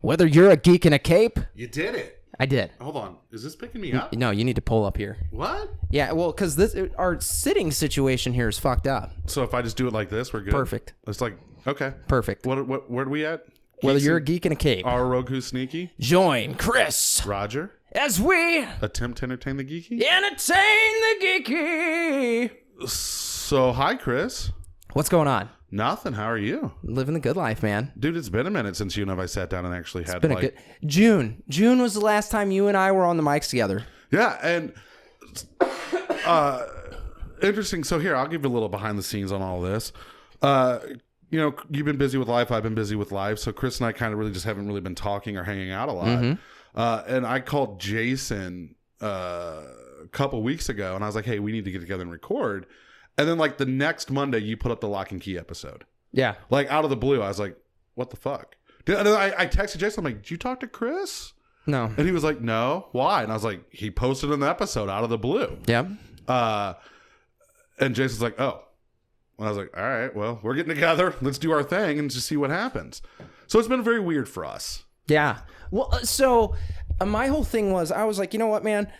Whether you're a geek in a cape. You did it. I did. Hold on. Is this picking me up? No, you need to pull up here. What? Yeah, well, because our sitting situation here is fucked up. So if I just do it like this, we're good? Perfect. It's like, okay. Perfect. Where are we at? Whether you're a geek in a cape. Our Roku Sneaky. Join Chris. Roger. As we attempt to entertain the geeky. Entertain the geeky. So, hi, Chris. What's going on? Nothing. How are you? Living the good life, man. Dude, it's been a minute since you and I sat down and actually had a good June. June was the last time you and I were on the mics together. Yeah, and interesting. So here, I'll give you a little behind the scenes on all this. You know, you've been busy with life. I've been busy with life. So Chris and I kind of really just haven't really been talking or hanging out a lot. Mm-hmm. And I called Jason a couple weeks ago, and I was like, hey, we need to get together and record. And then, like, the next Monday, you put up the Lock and Key episode. Yeah. Like, out of the blue, I was like, what the fuck? And I texted Jason. I'm like, did you talk to Chris? No. And he was like, no. Why? And I was like, he posted an episode out of the blue. Yeah. And Jason's like, oh. And I was like, all right, well, we're getting together. Let's do our thing and just see what happens. So it's been very weird for us. Yeah. Well, so my whole thing was, I was like, you know what, man?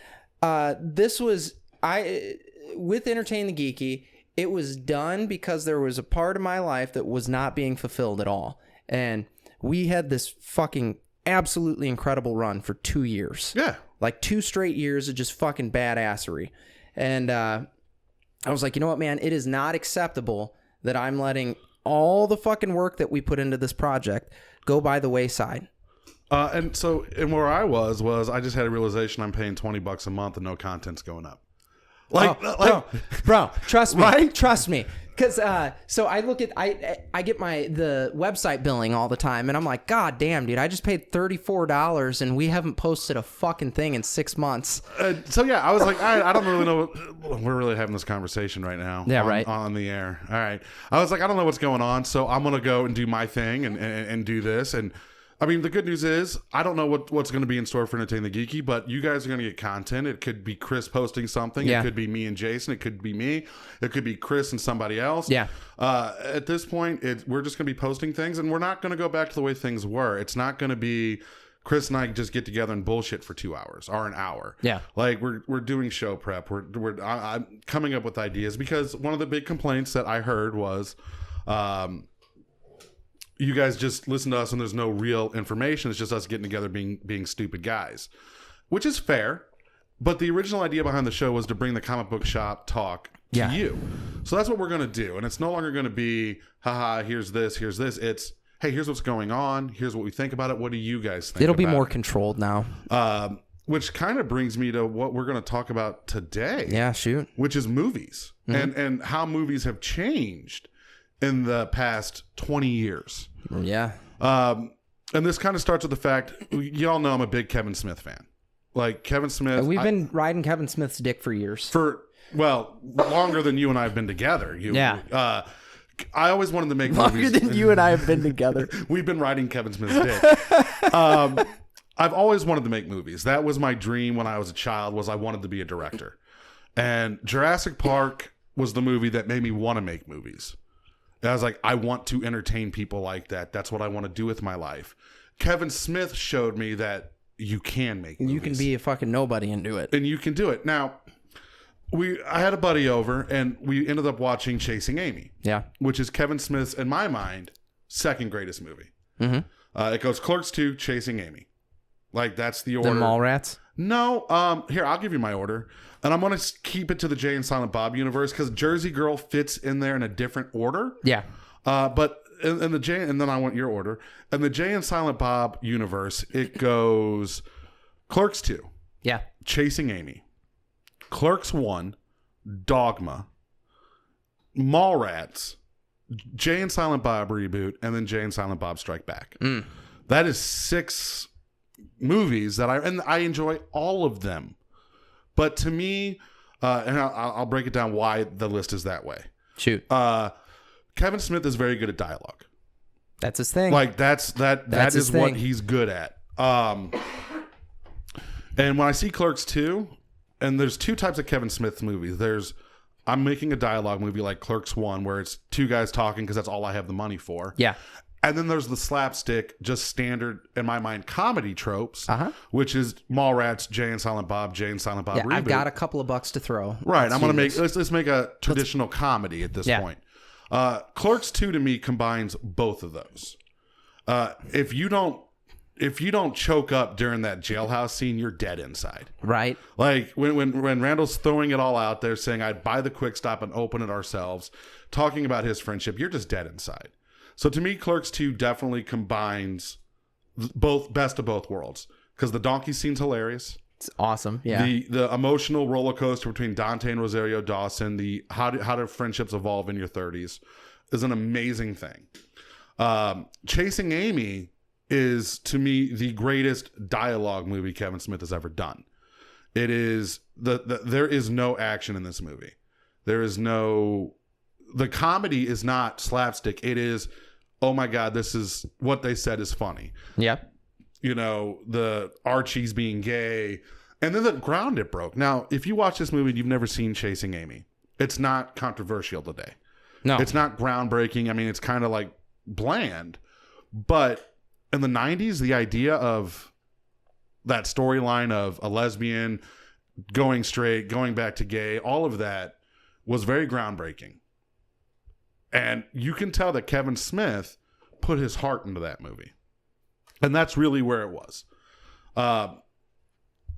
With Entertain the Geeky, it was done because there was a part of my life that was not being fulfilled at all. And we had this fucking absolutely incredible run for 2 years. Yeah. Like 2 straight years of just fucking badassery. And I was like, you know what, man? It is not acceptable that I'm letting all the fucking work that we put into this project go by the wayside. And where I was I just had a realization I'm paying $20 a month and no content's going up. Bro, trust me. Right? Trust me. Because so I look at I get the website billing all the time, and I'm like, God damn, dude, I just paid $34 and we haven't posted a fucking thing in 6 months. So yeah, I was like, I don't really know. We're really having this conversation right now. Yeah, right on the air. All right. I was like, I don't know what's going on, so I'm gonna go and do my thing and do this. And I mean, the good news is I don't know what's going to be in store for Entertain the Geeky, but you guys are going to get content. It could be Chris posting something. Yeah. It could be me and Jason. It could be me. It could be Chris and somebody else. Yeah. At this point, we're just going to be posting things, and we're not going to go back to the way things were. It's not going to be Chris and I just get together and bullshit for 2 hours or an hour. Yeah. Like we're doing show prep. I'm coming up with ideas because one of the big complaints that I heard was, you guys just listen to us and there's no real information. It's just us getting together being stupid guys, which is fair. But the original idea behind the show was to bring the comic book shop talk to you. So that's what we're going to do. And it's no longer going to be, haha, here's this. It's, hey, here's what's going on. Here's what we think about it. What do you guys think? It'll be more controlled now. Which kind of brings me to what we're going to talk about today. Yeah, shoot. Which is movies and how movies have changed in the past 20 years. Yeah. And this kind of starts with the fact, y'all know I'm a big Kevin Smith fan. Like Kevin Smith. We've been riding Kevin Smith's dick for years. Longer than you and I have been together. Yeah. I always wanted to make movies. Longer than you and I have been together. We've been riding Kevin Smith's dick. I've always wanted to make movies. That was my dream when I was a child, was I wanted to be a director. And Jurassic Park was the movie that made me want to make movies. And I was like, I want to entertain people like that. That's what I want to do with my life. Kevin Smith showed me that you can make movies. You can be a fucking nobody and do it. And you can do it. Now, I had a buddy over, and we ended up watching Chasing Amy. Yeah. Which is Kevin Smith's, in my mind, second greatest movie. Mm-hmm. It goes Clerks 2, Chasing Amy. Like, that's the order. The Mallrats? No. Here, I'll give you my order. And I'm going to keep it to the Jay and Silent Bob universe because Jersey Girl fits in there in a different order. Yeah. But in the Jay, and then I want your order. In the Jay and Silent Bob universe, it goes Clerks 2. Yeah. Chasing Amy. Clerks 1. Dogma. Mallrats. Jay and Silent Bob reboot. And then Jay and Silent Bob Strike Back. That is 6 movies that I enjoy all of them. But to me, and I'll break it down why the list is that way. Shoot. Kevin Smith is very good at dialogue. That's his thing. Like that is what he's good at. And when I see Clerks 2, and there's 2 types of Kevin Smith movies. I'm making a dialogue movie like Clerks 1, where it's 2 guys talking because that's all I have the money for. Yeah. And then there's the slapstick, just standard, in my mind, comedy tropes, which is Mallrats, Jay and Silent Bob reboot. I've got a couple of bucks to throw. Right. Let's make a traditional comedy at this point. Clerks 2 to me combines both of those. If you don't choke up during that jailhouse scene, you're dead inside. Right. Like when Randall's throwing it all out there, saying I'd buy the Quick Stop and open it ourselves, talking about his friendship, you're just dead inside. So to me, Clerks 2 definitely combines both best of both worlds, because the donkey scene's hilarious. It's awesome. Yeah. The emotional roller coaster between Dante and Rosario Dawson, the how do friendships evolve in your 30s, is an amazing thing. Chasing Amy is, to me, the greatest dialogue movie Kevin Smith has ever done. It is there is no action in this movie. The comedy is not slapstick. It is, oh my God, this is what they said is funny. Yep. You know, the Archie's being gay, and then the ground it broke. Now, if you watch this movie and you've never seen Chasing Amy, it's not controversial today. No. It's not groundbreaking. I mean, it's kind of like bland. But in the 90s, the idea of that storyline of a lesbian going straight, going back to gay, all of that was very groundbreaking. And you can tell that Kevin Smith put his heart into that movie. And that's really where it was. And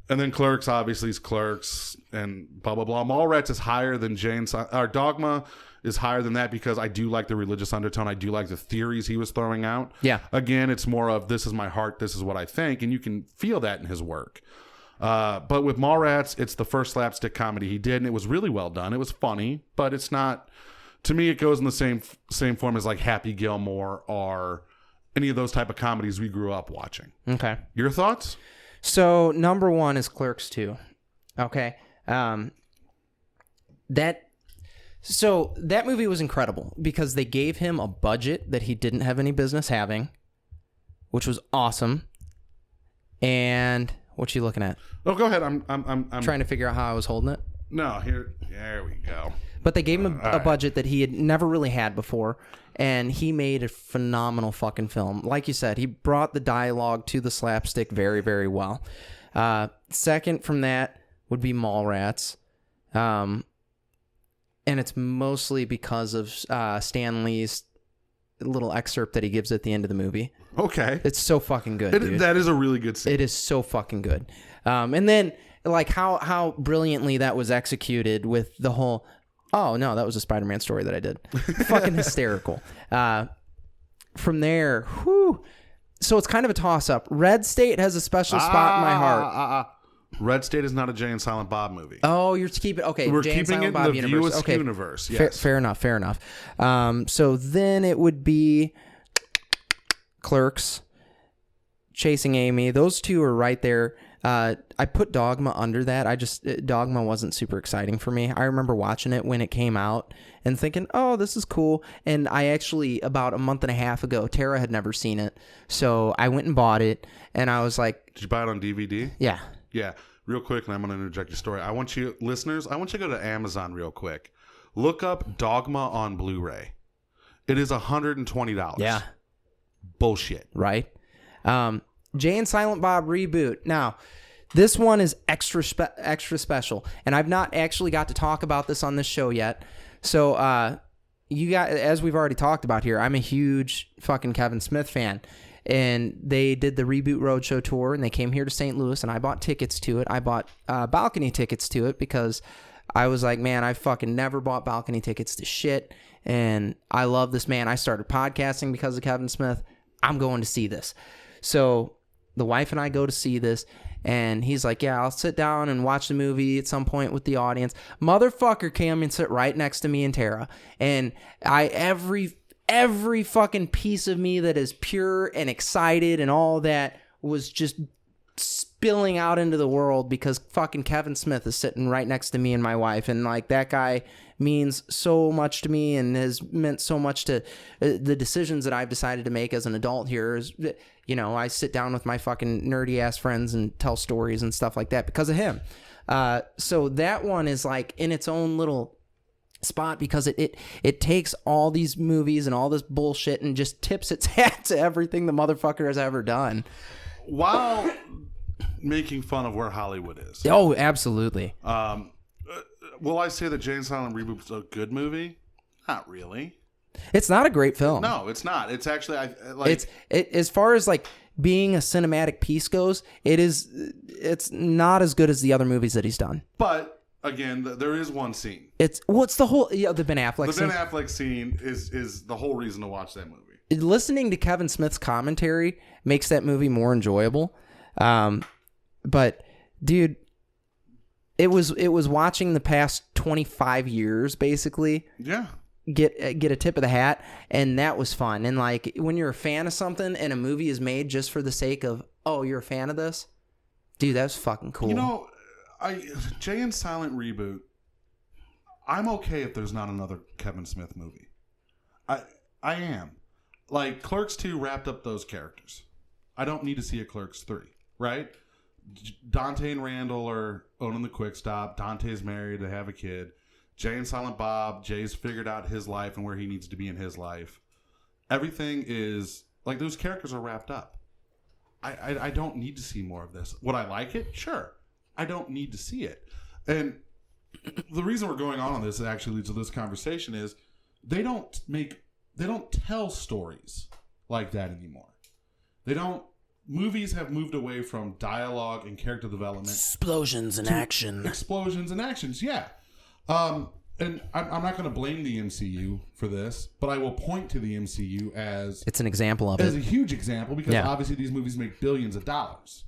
then Clerks, obviously, is Clerks and blah, blah, blah. Mallrats is higher than Dogma is higher than that, because I do like the religious undertone. I do like the theories he was throwing out. Yeah. Again, it's more of, this is my heart, this is what I think. And you can feel that in his work. But with Mallrats, it's the first slapstick comedy he did, and it was really well done. It was funny, but it's not... To me, it goes in the same form as like Happy Gilmore or any of those type of comedies we grew up watching. Okay. Your thoughts? So number 1 is Clerks 2. Okay. That movie was incredible because they gave him a budget that he didn't have any business having, which was awesome. And what you looking at? Oh, go ahead. I'm trying to figure out how I was holding it. No, there we go. But they gave him a budget that he had never really had before, and he made a phenomenal fucking film. Like you said, he brought the dialogue to the slapstick very, very well. Second from that would be Mallrats. And it's mostly because of Stan Lee's little excerpt that he gives at the end of the movie. Okay. It's so fucking good, dude. That is a really good scene. It is so fucking good. And then, like, how brilliantly that was executed with the whole... Oh, no, that was a Spider-Man story that I did. Fucking hysterical. From there, whew. So it's kind of a toss-up. Red State has a special spot in my heart. Red State is not a Jay and Silent Bob movie. Oh, you're keeping... Okay, we're Jay keeping and Silent it Bob in the universe. View Okay. universe. Yes. Fair enough. So then it would be Clerks, Chasing Amy. Those two are right there. I put Dogma under that. Dogma wasn't super exciting for me. I remember watching it when it came out and thinking, oh, this is cool. And I actually, about a month and a half ago, Tara had never seen it. So I went and bought it, and I was like... Did you buy it on DVD? Yeah. Yeah. Real quick, and I'm going to interject your story. I want you, listeners, to go to Amazon real quick. Look up Dogma on Blu-ray. It is $120. Yeah. Bullshit. Right? Jay and Silent Bob reboot. Now, this one is extra special, and I've not actually got to talk about this on this show yet. So, you got, as we've already talked about here, I'm a huge fucking Kevin Smith fan, and they did the Reboot Roadshow tour, and they came here to St. Louis, and I bought tickets to it. I bought balcony tickets to it because I was like, man, I fucking never bought balcony tickets to shit, and I love this man. I started podcasting because of Kevin Smith. I'm going to see this. So the wife and I go to see this, and he's like, yeah, I'll sit down and watch the movie at some point with the audience. Motherfucker came and sit right next to me and Tara. And every fucking piece of me that is pure and excited and all that was just spilling out into the world because fucking Kevin Smith is sitting right next to me and my wife. And like, that guy means so much to me and has meant so much to the decisions that I've decided to make as an adult here. Is, you know, I sit down with my fucking nerdy ass friends and tell stories and stuff like that because of him. So that one is like in its own little spot because it takes all these movies and all this bullshit and just tips its hat to everything the motherfucker has ever done. While making fun of where Hollywood is. Oh, absolutely. Will I say that Jay and Silent Reboot is a good movie? Not really. It's not a great film. No, it's not. It's actually as far as like being a cinematic piece goes, it's not as good as the other movies that he's done. But again, there is one scene. What's the whole the Ben Affleck scene? The Ben Affleck scene is the whole reason to watch that movie. Listening to Kevin Smith's commentary makes that movie more enjoyable. But dude, it was watching the past 25 years basically. Yeah. Get a tip of the hat, and that was fun. And like when you're a fan of something and a movie is made just for the sake of, oh, you're a fan of this, dude, that's fucking cool. You know, Jay and Silent Reboot, I'm okay if there's not another Kevin Smith movie. I am. Like, Clerks 2 wrapped up those characters. I don't need to see a Clerks 3, right? Dante and Randall are owning the Quick Stop. Dante's married, they have a kid. Jay and Silent Bob, Jay's figured out his life and where he needs to be in his life. Everything is, like, those characters are wrapped up. I don't need to see more of this. Would I like it? Sure. I don't need to see it. And the reason we're going on this, that actually leads to this conversation, is they don't tell stories like that anymore. Movies have moved away from dialogue and character development. Explosions and actions, yeah. And I'm not going to blame the MCU for this, but I will point to the MCU as... It's an example of as a huge example, because obviously these movies make billions of dollars.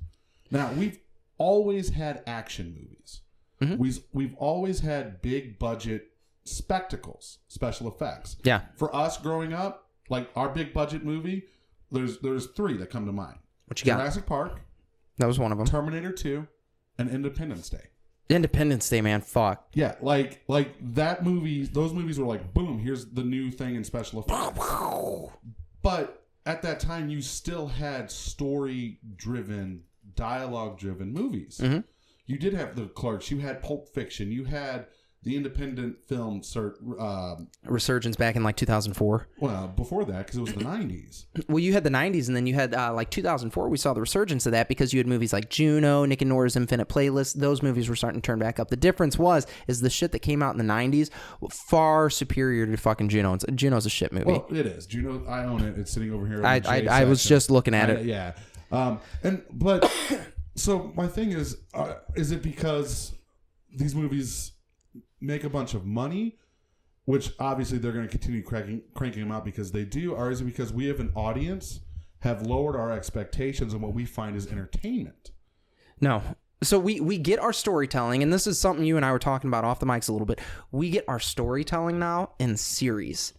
Now, we've always had action movies. Mm-hmm. We've always had big budget spectacles, special effects. Yeah. For us growing up, like our big budget movie, there's three that come to mind. What you got? Jurassic Park. That was one of them. Terminator 2 and Independence Day. Independence Day, man, fuck. Yeah, like that movie, those movies were like, boom, here's the new thing in special effects. But at that time, you still had story-driven, dialogue-driven movies. Mm-hmm. You did have the Clerks, you had Pulp Fiction, you had the independent film resurgence back in like 2004. Well, before that, because it was the 90s. Well, you had the 90s, and then you had like 2004. We saw the resurgence of that because you had movies like Juno, Nick and Nora's Infinite Playlist. Those movies were starting to turn back up. The difference is the shit that came out in the 90s far superior to fucking Juno. Juno's a shit movie. Well, it is. Juno, I own it. It's sitting over here. I was just looking at it. Yeah. So my thing is it because these movies make a bunch of money, which obviously they're going to continue cranking them out because they do, or is it because we have an audience have lowered our expectations on what we find is entertainment? No. So we get our storytelling, and this is something you and I were talking about off the mics a little bit. We get our storytelling now in series.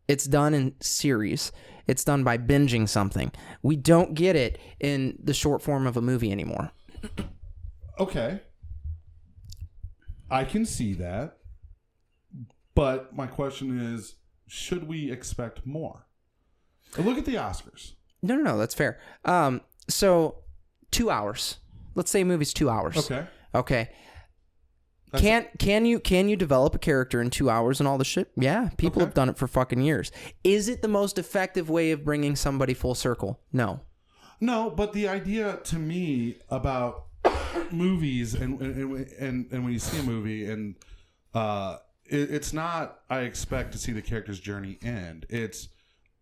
It's done in series. It's done by binging something. We don't get it in the short form of a movie anymore. Okay. I can see that, but my question is, should we expect more? Look at the Oscars. No, that's fair. So 2 hours. Let's say a movie's 2 hours. Okay. Can you develop a character in 2 hours and all the shit? Yeah, people have done it for fucking years. Is it the most effective way of bringing somebody full circle? No, but the idea to me about movies and when you see a movie and it's not I expect to see the character's journey end. It's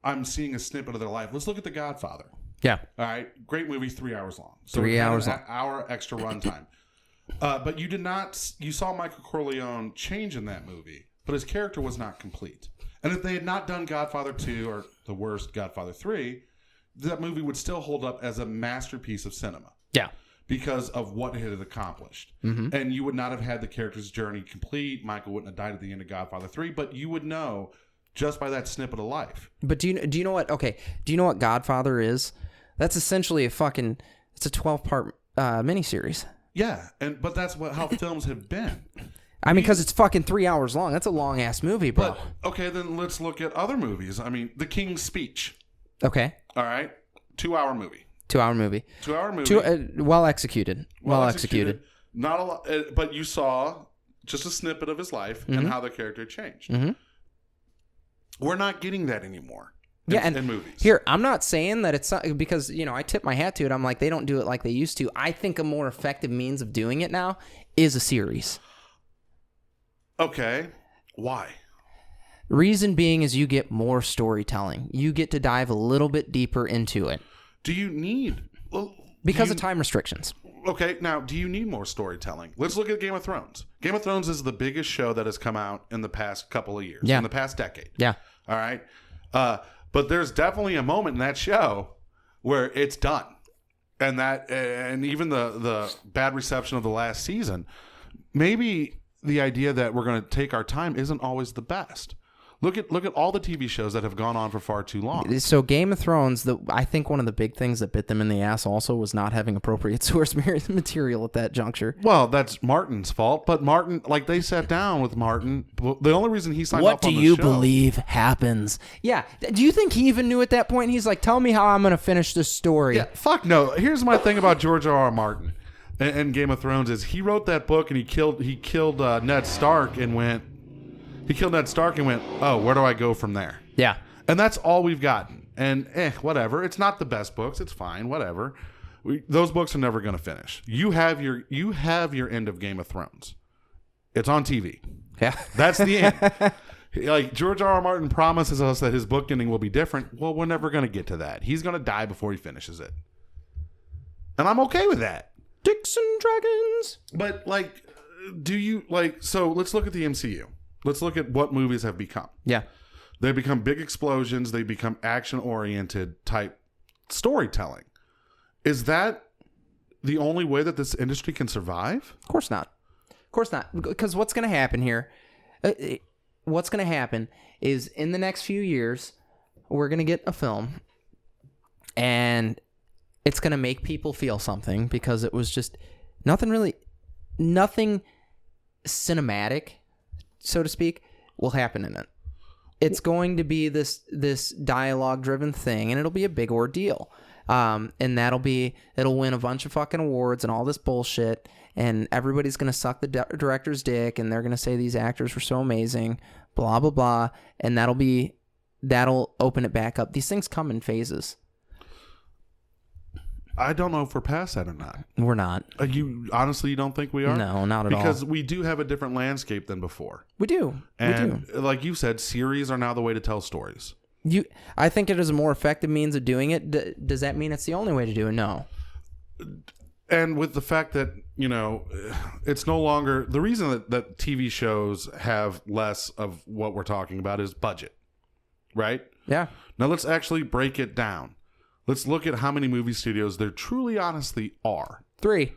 I'm seeing a snippet of their life. Let's look at The Godfather. Yeah. All right. Great movie, 3 hours long. So 3 hours long. An hour extra runtime. But you saw Michael Corleone change in that movie, but his character was not complete. And if they had not done Godfather 2 or the worst Godfather 3, that movie would still hold up as a masterpiece of cinema. Yeah. Because of what it had accomplished. Mm-hmm. And you would not have had the character's journey complete. Michael wouldn't have died at the end of Godfather 3, but you would know just by that snippet of life. But do you know what? Okay, do you know what Godfather is? That's essentially it's a 12-part miniseries. Yeah, but that's how films have been. I mean, because it's fucking 3 hours long. That's a long ass movie, bro. But okay, then let's look at other movies. I mean, The King's Speech. Okay. All right, 2 hour movie. 2 hour movie. 2 hour movie. Well executed. Well executed. Not a lot, but you saw just a snippet of his life and how the character changed. We're not getting that anymore. In movies. Here, I'm not saying that it's not, because, I tip my hat to it. I'm like, they don't do it like they used to. I think a more effective means of doing it now is a series. Okay. Why? Reason being is you get more storytelling. You get to dive a little bit deeper into it. Do you need... Because of time restrictions. Okay, now, do you need more storytelling? Let's look at Game of Thrones. Game of Thrones is the biggest show that has come out in the past couple of years. Yeah. In the past decade. Yeah. All right? But there's definitely a moment in that show where it's done. And even the bad reception of the last season, maybe the idea that we're going to take our time isn't always the best. Look at all the TV shows that have gone on for far too long. So Game of Thrones, I think one of the big things that bit them in the ass also was not having appropriate source material at that juncture. Well, that's Martin's fault. But Martin, they sat down with Martin. The only reason he signed what off on the do you show, believe happens? Yeah. Do you think he even knew at that point? He's like, tell me how I'm going to finish this story. Yeah, fuck no. Here's my thing about George R.R. Martin and Game of Thrones is he wrote that book and he killed Ned Stark and went... He killed Ned Stark and went, oh, where do I go from there? Yeah. And that's all we've gotten. And whatever. It's not the best books. It's fine. Whatever. Those books are never going to finish. You have your end of Game of Thrones. It's on TV. Yeah. That's the end. George R.R. Martin promises us that his book ending will be different. Well, we're never going to get to that. He's going to die before he finishes it. And I'm okay with that. Dicks and dragons. But so let's look at the MCU. Let's look at what movies have become. Yeah. They become big explosions. They become action-oriented type storytelling. Is that the only way that this industry can survive? Of course not. Of course not. Because what's going to happen here, is in the next few years, we're going to get a film, and it's going to make people feel something because it was just nothing cinematic, so to speak, will happen in it. It's going to be this dialogue-driven thing, and it'll be a big ordeal. And it'll win a bunch of fucking awards and all this bullshit, and everybody's going to suck the director's dick, and they're going to say these actors were so amazing, blah, blah, blah, and that'll open it back up. These things come in phases. I don't know if we're past that or not. We're not. You don't think we are? No, not at all. Because we do have a different landscape than before. We do. And like you said, series are now the way to tell stories. I think it is a more effective means of doing it. Does that mean it's the only way to do it? No. And with the fact that, it's no longer... The reason that TV shows have less of what we're talking about is budget. Right? Yeah. Now let's actually break it down. Let's look at how many movie studios there truly, honestly are. 3.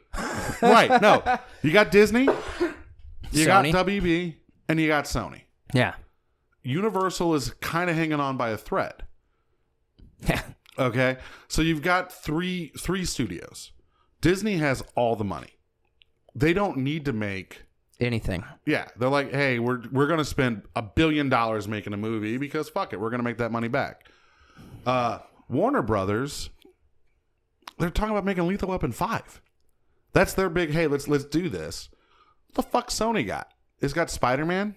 Right. No. You got Disney, you Sony. got WB, and you got Sony. Yeah. Universal is kind of hanging on by a thread. Yeah. Okay? So you've got three studios. Disney has all the money. They don't need to make... anything. Yeah. They're like, hey, we're going to spend $1 billion making a movie because fuck it, we're going to make that money back. Warner Brothers, they're talking about making Lethal Weapon 5. That's their big, hey, let's do this. What the fuck Sony got? It's got Spider-Man?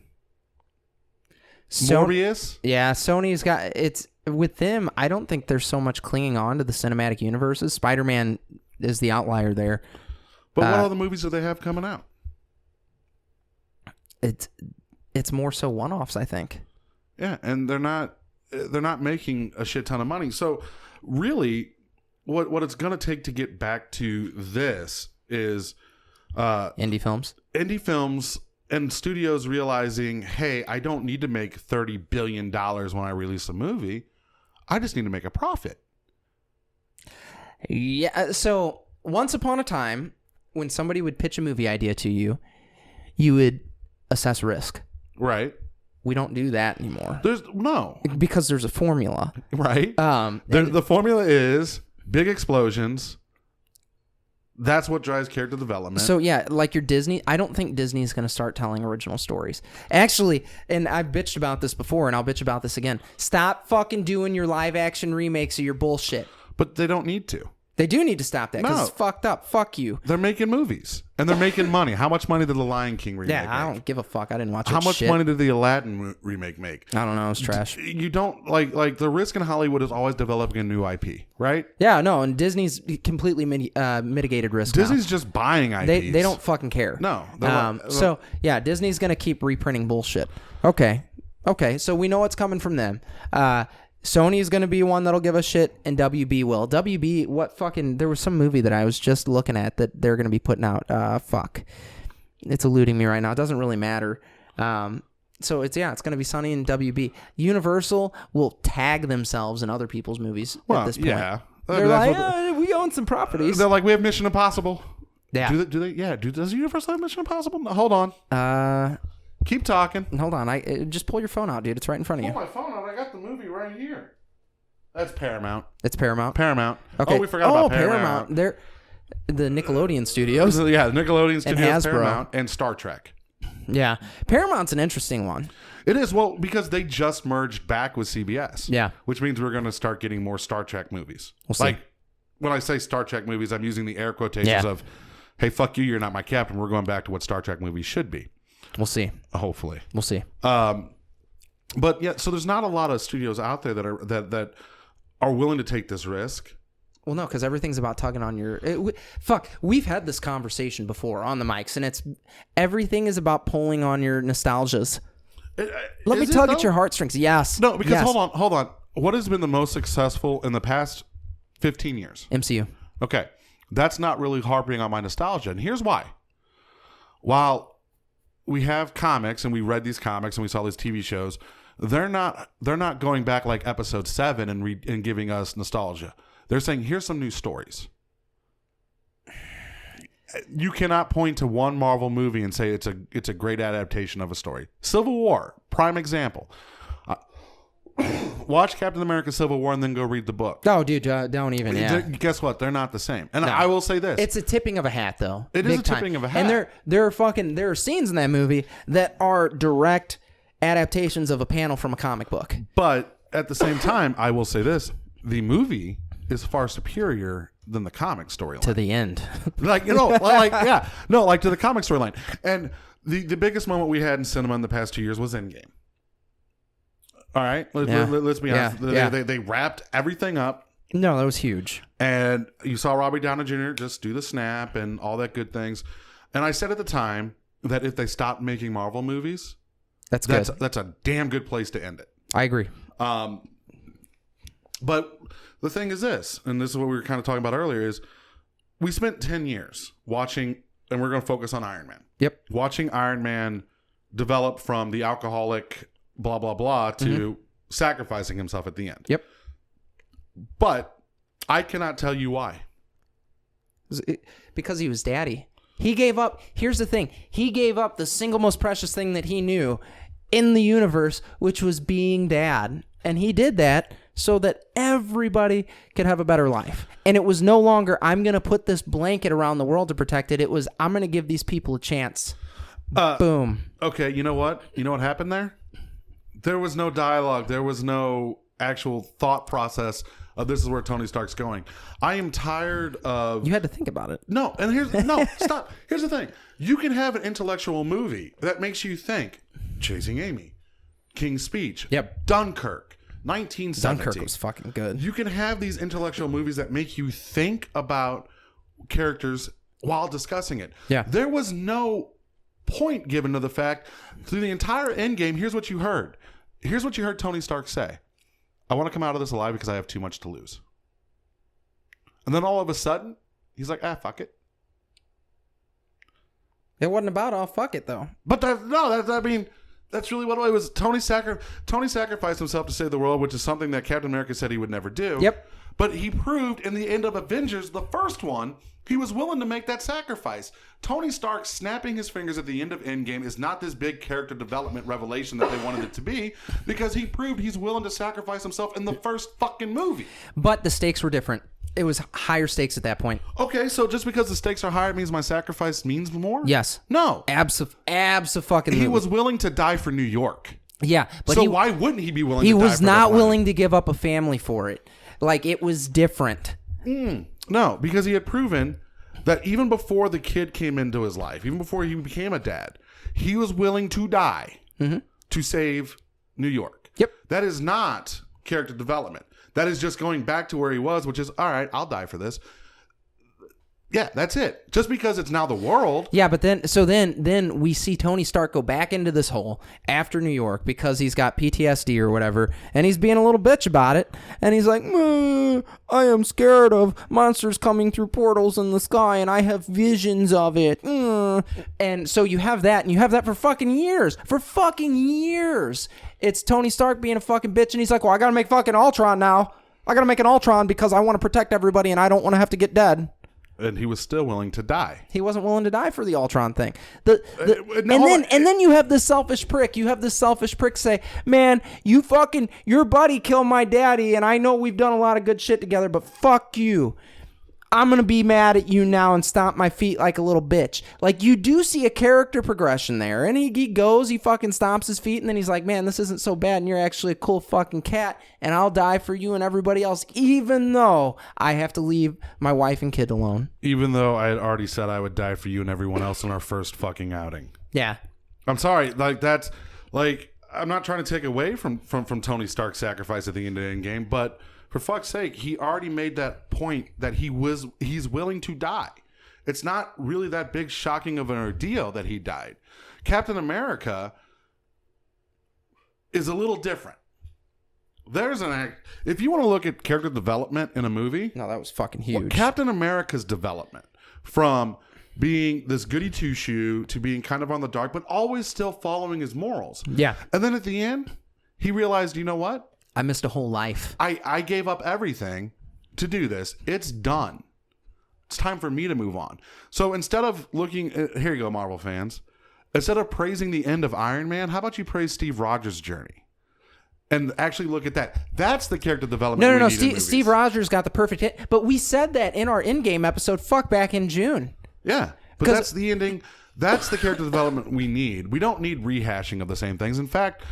Morbius? Yeah, Sony's got... It's... With them, I don't think there's so much clinging on to the cinematic universes. Spider-Man is the outlier there. But what other movies do they have coming out? It's more so one-offs, I think. Yeah, and they're not making a shit ton of money. So really what it's going to take to get back to this is indie films and studios realizing, hey, I don't need to make $30 billion when I release a movie. I just need to make a profit. Yeah. So once upon a time, when somebody would pitch a movie idea to you, you would assess risk. Right. We don't do that anymore. Because there's a formula. Right. The formula is big explosions. That's what drives character development. So yeah, like your Disney, I don't think Disney is going to start telling original stories. Actually, and I've bitched about this before, and I'll bitch about this again. Stop fucking doing your live action remakes of your bullshit. But they don't need to. They do need to stop that because it's fucked up. Fuck you. They're making movies and they're making money. How much money did the Lion King remake make? I don't give a fuck. I didn't watch it. How much money did the Aladdin remake make? I don't know. It's trash. You don't like the risk in Hollywood is always developing a new IP, right? Yeah, no, and Disney's completely mitigated risk. Disney's just buying IPs. They don't fucking care. No. So yeah, Disney's gonna keep reprinting bullshit. Okay, so we know what's coming from them. Sony's going to be one that'll give us shit, and WB will. WB, there was some movie that I was just looking at that they're going to be putting out. Fuck. It's eluding me right now. It doesn't really matter. So it's going to be Sony and WB. Universal will tag themselves in other people's movies at this point. Yeah. They're like, we own some properties. They're like, we have Mission Impossible. Yeah. Do they? Yeah. Does Universal have Mission Impossible? No, hold on. Keep talking. Hold on. Just pull your phone out, dude. It's right in front of you. Pull my phone out. I got the movie right here. That's Paramount. It's Paramount? Paramount. Okay. Oh, we forgot about Paramount. They're the Nickelodeon studios. Yeah, the Nickelodeon studios, and Hasbro. Paramount, and Star Trek. Yeah. Paramount's an interesting one. It is. Well, because they just merged back with CBS. Yeah. Which means we're going to start getting more Star Trek movies. We'll see. Like, when I say Star Trek movies, I'm using the air quotations of, hey, fuck you, you're not my captain. We're going back to what Star Trek movies should be. We'll see. Hopefully. We'll see. But yeah, so there's not a lot of studios out there that are willing to take this risk. Well, no, because everything's about tugging on your... We've had this conversation before on the mics, and everything is about pulling on your nostalgias. Let me tug at your heartstrings. Yes. No, because hold on. What has been the most successful in the past 15 years? MCU. Okay. That's not really harping on my nostalgia, and here's why. While we have comics and we read these comics and we saw these TV shows, they're not going back like episode 7 and giving us nostalgia. They're saying, here's some new stories. You cannot point to one Marvel movie and say it's a great adaptation of a story. Civil War, prime example. Watch Captain America Civil War and then go read the book. Oh, dude, don't even. Yeah. Guess what? They're not the same. And I will say this. It's a tipping of a hat, though. It is a tipping of a hat. And there are scenes in that movie that are direct adaptations of a panel from a comic book. But at the same time, I will say this. The movie is far superior than the comic storyline. To the end. To the comic storyline. And the biggest moment we had in cinema in the past 2 years was Endgame. All right, let's be honest. They wrapped everything up. No, that was huge. And you saw Robbie Downey Jr. just do the snap and all that good things. And I said at the time that if they stopped making Marvel movies, that's a damn good place to end it. I agree. But the thing is this, and this is what we were kind of talking about earlier, is we spent 10 years watching, and we're going to focus on Iron Man. Yep. Watching Iron Man develop from the alcoholic blah, blah, blah, to sacrificing himself at the end. Yep. But I cannot tell you why. Because he was daddy. He gave up. Here's the thing. He gave up the single most precious thing that he knew in the universe, which was being dad. And he did that so that everybody could have a better life. And it was no longer, I'm going to put this blanket around the world to protect it. It was, I'm going to give these people a chance. Boom. Okay, you know what? You know what happened there? There was no dialogue. There was no actual thought process of this is where Tony Stark's going. I am tired of... You had to think about it. No, and stop. Here's the thing. You can have an intellectual movie that makes you think. Chasing Amy, King's Speech, Dunkirk, 1970. Dunkirk was fucking good. You can have these intellectual movies that make you think about characters while discussing it. Yeah. There was no point given to the fact through the entire Endgame. Here's what you heard. Here's what you heard Tony Stark say. I want to come out of this alive because I have too much to lose. And then all of a sudden, he's like, fuck it. It wasn't about fuck it though. But that's really what it was. Tony sacrificed himself to save the world, which is something that Captain America said he would never do. Yep. But he proved in the end of Avengers, the first one, he was willing to make that sacrifice. Tony Stark snapping his fingers at the end of Endgame is not this big character development revelation that they wanted it to be, because he proved he's willing to sacrifice himself in the first fucking movie. But the stakes were different. It was higher stakes at that point. Okay, so just because the stakes are higher means my sacrifice means more? Yes. No. Abso-fucking-lutely. He was willing to die for New York. Yeah. But so why wouldn't he be willing to die for He was not willing to give up a family for it. Like, it was different. No, because he had proven that even before the kid came into his life, even before he became a dad, he was willing to die to save New York. Yep. That is not character development. That is just going back to where he was, which is, all right, I'll die for this. Yeah, that's it. Just because it's now the world. Yeah, but then we see Tony Stark go back into this hole after New York because he's got PTSD or whatever, and he's being a little bitch about it. And he's like, I am scared of monsters coming through portals in the sky, and I have visions of it. And so you have that, and you have that for fucking years. For fucking years. It's Tony Stark being a fucking bitch, and he's like, well, I gotta make fucking Ultron now. I gotta make an Ultron because I want to protect everybody, and I don't want to have to get dead. And he was still willing to die. He wasn't willing to die for the Ultron thing. And then you have this selfish prick. You have this selfish prick say, man, your buddy killed my daddy, and I know we've done a lot of good shit together, but fuck you. I'm going to be mad at you now and stomp my feet like a little bitch. Like, you do see a character progression there. And he fucking stomps his feet, and then he's like, man, this isn't so bad, and you're actually a cool fucking cat, and I'll die for you and everybody else, even though I have to leave my wife and kid alone. Even though I had already said I would die for you and everyone else in our first fucking outing. Yeah. I'm sorry. Like, that's, like, I'm not trying to take away from Tony Stark's sacrifice at the end of Endgame, but for fuck's sake, he already made that point that he's willing to die. It's not really that big shocking of an ordeal that he died. Captain America is a little different. If you want to look at character development in a movie, No, that was fucking huge. Captain America's development from being this goody two-shoe to being kind of on the dark, but always still following his morals. Yeah. And then at the end, he realized, you know what? I missed a whole life. I gave up everything to do this. It's done. It's time for me to move on. So instead of looking, here you go, Marvel fans. Instead of praising the end of Iron Man, how about you praise Steve Rogers' journey? And actually look at that. That's the character development. No. Steve Rogers got the perfect hit. But we said that in our Endgame episode, back in June. Yeah. But that's the ending. That's the character development we need. We don't need rehashing of the same things. In fact,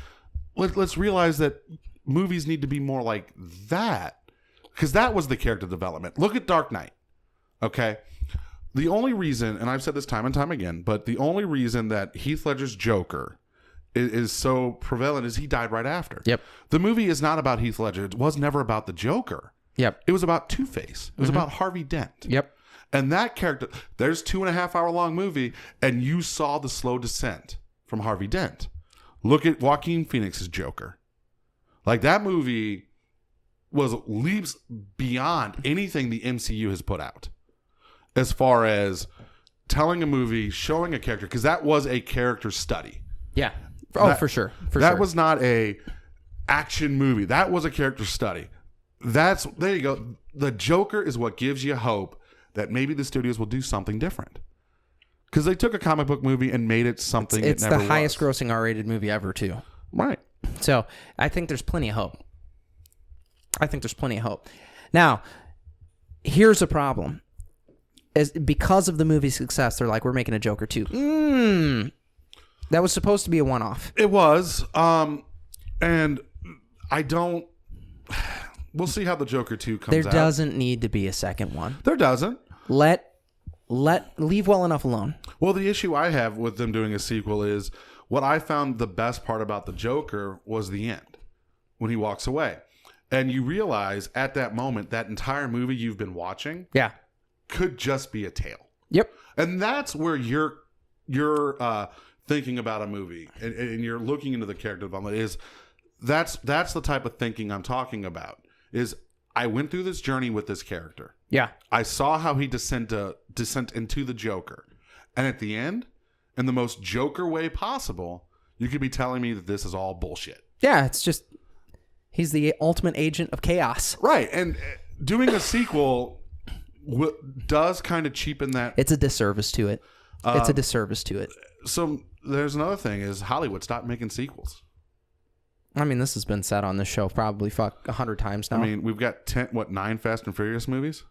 let's realize that movies need to be more like that, because that was the character development. Look at Dark Knight. Okay, the only reason, and I've said this time and time again, but the only reason that Heath Ledger's Joker is so prevalent is he died right after. Yep. The movie is not about Heath Ledger. It was never about the Joker. Yep. It was about Two-Face. It was about Harvey Dent. Yep. And that character, there's 2.5 hour long movie, and you saw the slow descent from Harvey Dent. Look at Joaquin Phoenix's Joker. Like, that movie was leaps beyond anything the MCU has put out as far as telling a movie, showing a character, because that was a character study. Yeah. For sure. That was not a action movie. That was a character study. There you go. The Joker is what gives you hope that maybe the studios will do something different. Because they took a comic book movie and made it something it's it never was. It's the highest grossing R-rated movie ever, too. Right. So I think there's plenty of hope. Now, here's a problem. Because of the movie's success, they're like, we're making a Joker 2. That was supposed to be a one-off. It was. And I don't... We'll see how the Joker 2 comes out. There doesn't need to be a second one. There doesn't. Leave well enough alone. Well, the issue I have with them doing a sequel is what I found the best part about the Joker was the end, when he walks away. And you realize at that moment, that entire movie you've been watching could just be a tale. Yep. And that's where you're thinking about a movie and you're looking into the character development is that's the type of thinking I'm talking about. Is I went through this journey with this character. Yeah. I saw how he descent into the Joker. And at the end, in the most Joker way possible, you could be telling me that this is all bullshit. Yeah, it's just he's the ultimate agent of chaos. Right. And doing a sequel does kind of cheapen that. It's a disservice to it. So there's another thing is Hollywood stopped making sequels. I mean, this has been said on this show probably 100 times now. I mean, we've got 9 Fast and Furious movies?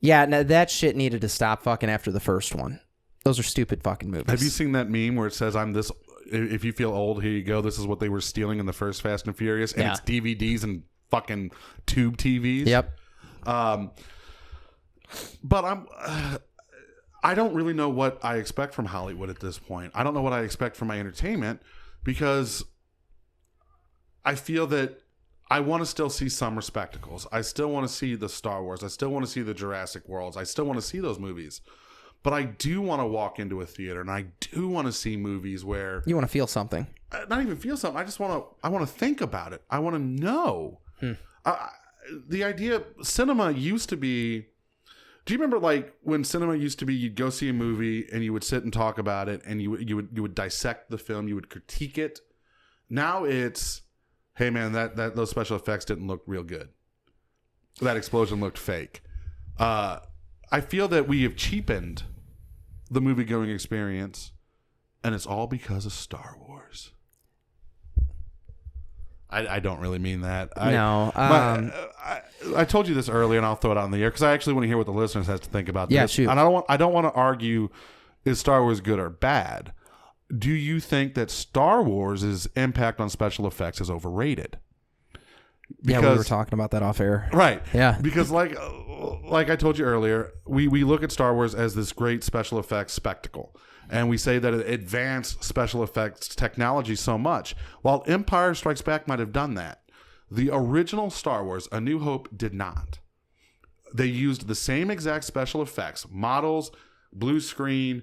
Yeah, no, that shit needed to stop fucking after the first one. Those are stupid fucking movies. Have you seen that meme where it says, I'm this, if you feel old, here you go. This is what they were stealing in the first Fast and Furious. And it's DVDs and fucking tube TVs. Yep. But I don't really know what I expect from Hollywood at this point. I don't know what I expect from my entertainment because I feel that I want to still see summer spectacles. I still want to see the Star Wars. I still want to see the Jurassic Worlds. I still want to see those movies. But I do want to walk into a theater and I do want to see movies where you want to feel something. Not even feel something. I want to think about it. I want to know. The idea, cinema used to be, do you remember like when cinema used to be, you'd go see a movie and you would sit and talk about it and you would dissect the film, you would critique it. Now it's, hey man, those special effects didn't look real good. That explosion looked fake. I feel that we have cheapened the movie-going experience, and it's all because of Star Wars. I don't really mean that. I told you this earlier, and I'll throw it out in the air because I actually want to hear what the listeners have to think about this. Shoot. And I don't want to argue is Star Wars good or bad. Do you think that Star Wars' impact on special effects is overrated? Because, we were talking about that off air. Right. Yeah. Because like I told you earlier, we look at Star Wars as this great special effects spectacle. And we say that it advanced special effects technology so much. While Empire Strikes Back might have done that, the original Star Wars, A New Hope, did not. They used the same exact special effects, models, blue screen,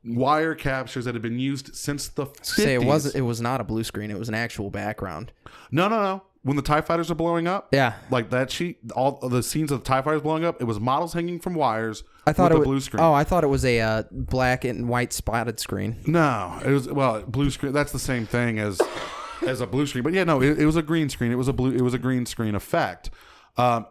wire captures that had been used since the 50s. It was not a blue screen. It was an actual background. No. When the TIE fighters are blowing up, yeah, like that sheet, all of the scenes of the TIE fighters blowing up, it was models hanging from wires. I thought with a blue screen. Oh, I thought it was a black and white spotted screen. No, it was blue screen. That's the same thing as a blue screen. But yeah, no, it was a green screen. It was a green screen effect. The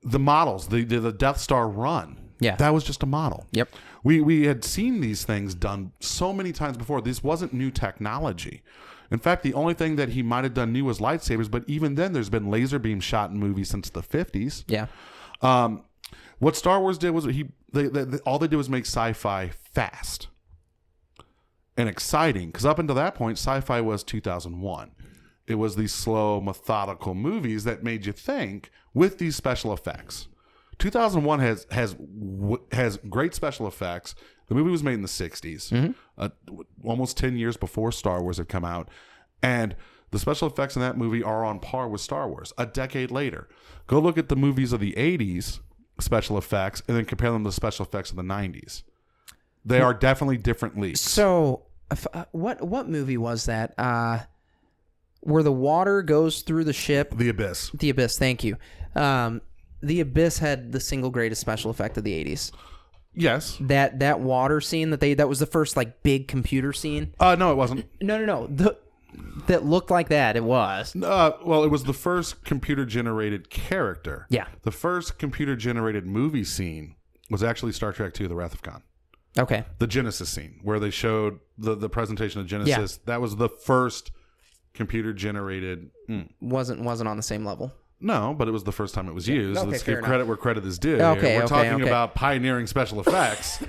models, the Death Star run. Yeah, that was just a model. Yep. We had seen these things done so many times before. This wasn't new technology. In fact, the only thing that he might have done new was lightsabers, but even then there's been laser beams shot in movies since the 50s. Yeah. What Star Wars did was all they did was make sci-fi fast and exciting, because up until that point, sci-fi was 2001. It was these slow, methodical movies that made you think with these special effects. 2001 has great special effects. The movie was made in the 60s, almost 10 years before Star Wars had come out. And the special effects in that movie are on par with Star Wars a decade later. Go look at the movies of the 80s special effects and then compare them to the special effects of the 90s. They are definitely different leagues. So what movie was that? Where the water goes through the ship? The Abyss. The Abyss, thank you. The Abyss had the single greatest special effect of the 80s. Yes. That water scene that was the first like big computer scene. No, it wasn't. No. That looked like that. It was. Well, it was the first computer generated character. Yeah. The first computer generated movie scene was actually Star Trek II: The Wrath of Khan. Okay. The Genesis scene where they showed the presentation of Genesis. Yeah. That was the first computer generated. Wasn't on the same level. No, but it was the first time it was used. Okay, Let's give credit where credit is due. Okay, We're talking about pioneering special effects.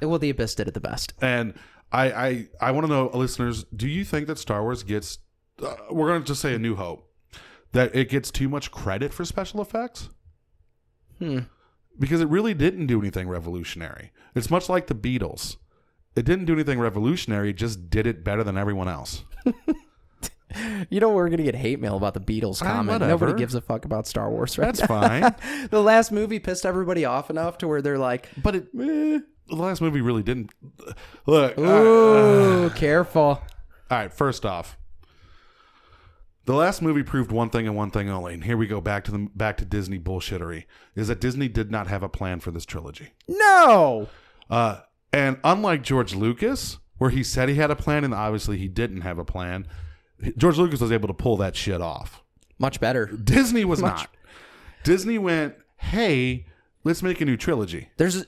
Well, the Abyss did it the best. And I want to know, listeners, do you think that Star Wars gets, we're going to just say A New Hope, that it gets too much credit for special effects? Because it really didn't do anything revolutionary. It's much like the Beatles. It didn't do anything revolutionary. It just did it better than everyone else. You know, we're going to get hate mail about the Beatles comment. Nobody gives a fuck about Star Wars right That's fine. The last movie pissed everybody off enough to where they're like... But the last movie really didn't... Look. Ooh, careful. All right, first off, the last movie proved one thing and one thing only, and here we go back to Disney bullshittery, is that Disney did not have a plan for this trilogy. No! And unlike George Lucas, where he said he had a plan and obviously he didn't have a plan... George Lucas was able to pull that shit off. Much better. Disney was not. Disney went, hey, let's make a new trilogy. There's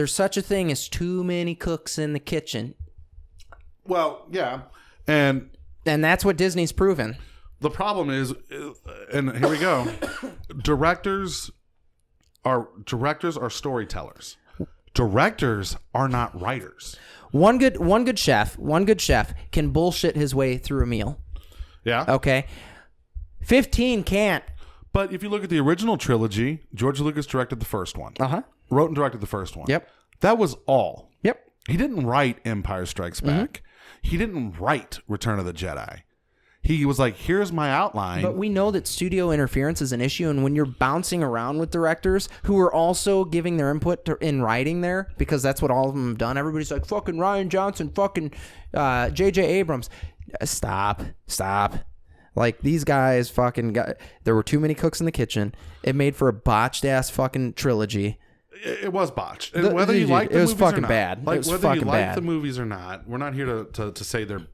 such a thing as too many cooks in the kitchen. Well, yeah. And that's what Disney's proven. The problem is, and here we go, directors are storytellers. Directors are not writers. One good chef can bullshit his way through a meal. Yeah. Okay. 15 can't. But if you look at the original trilogy, George Lucas directed the first one. Wrote and directed the first one. Yep. That was all. Yep. He didn't write Empire Strikes Back. He didn't write Return of the Jedi. He was like, here's my outline. But we know that studio interference is an issue, and when you're bouncing around with directors who are also giving their input in writing there, because that's what all of them have done. Everybody's like, fucking Rian Johnson, fucking J.J. Abrams. Stop. Like, these guys fucking got... There were too many cooks in the kitchen. It made for a botched-ass fucking trilogy. It was botched. And whether you like the movies movies fucking or not, bad. like it was whether fucking you like bad. the movies or not, we're not here to say they're,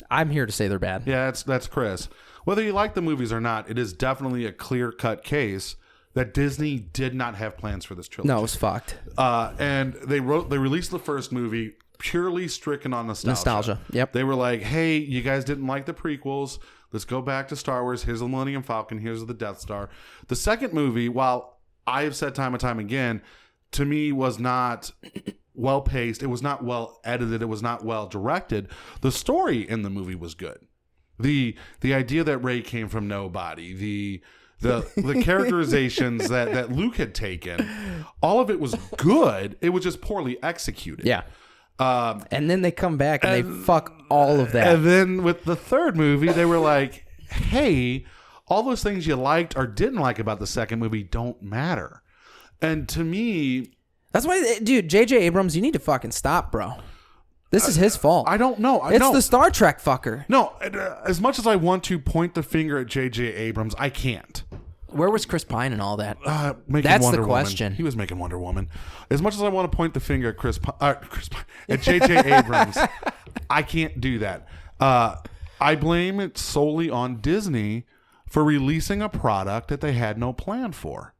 I'm here to say they're bad. Yeah, that's Chris. Whether you like the movies or not, it is definitely a clear-cut case that Disney did not have plans for this trilogy. No, it was fucked. And they released the first movie purely stricken on nostalgia. Yep. They were like, hey, you guys didn't like the prequels. Let's go back to Star Wars. Here's the Millennium Falcon. Here's the Death Star. The second movie, while I have said time and time again, to me was not well paced. It was not well edited. It was not well directed. The story in the movie was good. The idea that Rey came from nobody, the characterizations that Luke had taken, all of it was good. It was just poorly executed. Yeah. And then they come back and they fuck all of that. And then with the third movie, they were like, hey, all those things you liked or didn't like about the second movie don't matter. And to me... That's why, dude, J.J. Abrams, you need to fucking stop, bro. This is his fault. I don't know. It's the Star Trek fucker. No, as much as I want to point the finger at J.J. Abrams, I can't. Where was Chris Pine and all that? That's Wonder the question. Woman. He was making Wonder Woman. As much as I want to point the finger at at J.J. Abrams, I can't do that. I blame it solely on Disney for releasing a product that they had no plan for.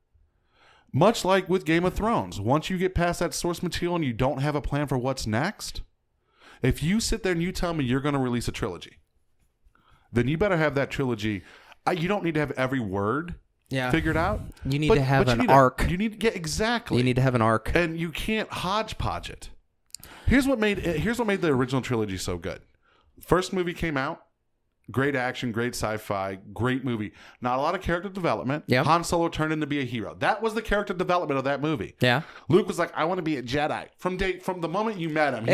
Much like with Game of Thrones, once you get past that source material and you don't have a plan for what's next, if you sit there and you tell me you're going to release a trilogy, then you better have that trilogy. You don't need to have every word figured out. You need to have an arc. You need to get exactly. You need to have an arc, and you can't hodgepodge it. Here's what made the original trilogy so good. First movie came out. Great action, great sci-fi, great movie. Not a lot of character development. Yep. Han Solo turned into be a hero. That was the character development of that movie. Yeah. Luke was like, I want to be a Jedi. From the moment you met him,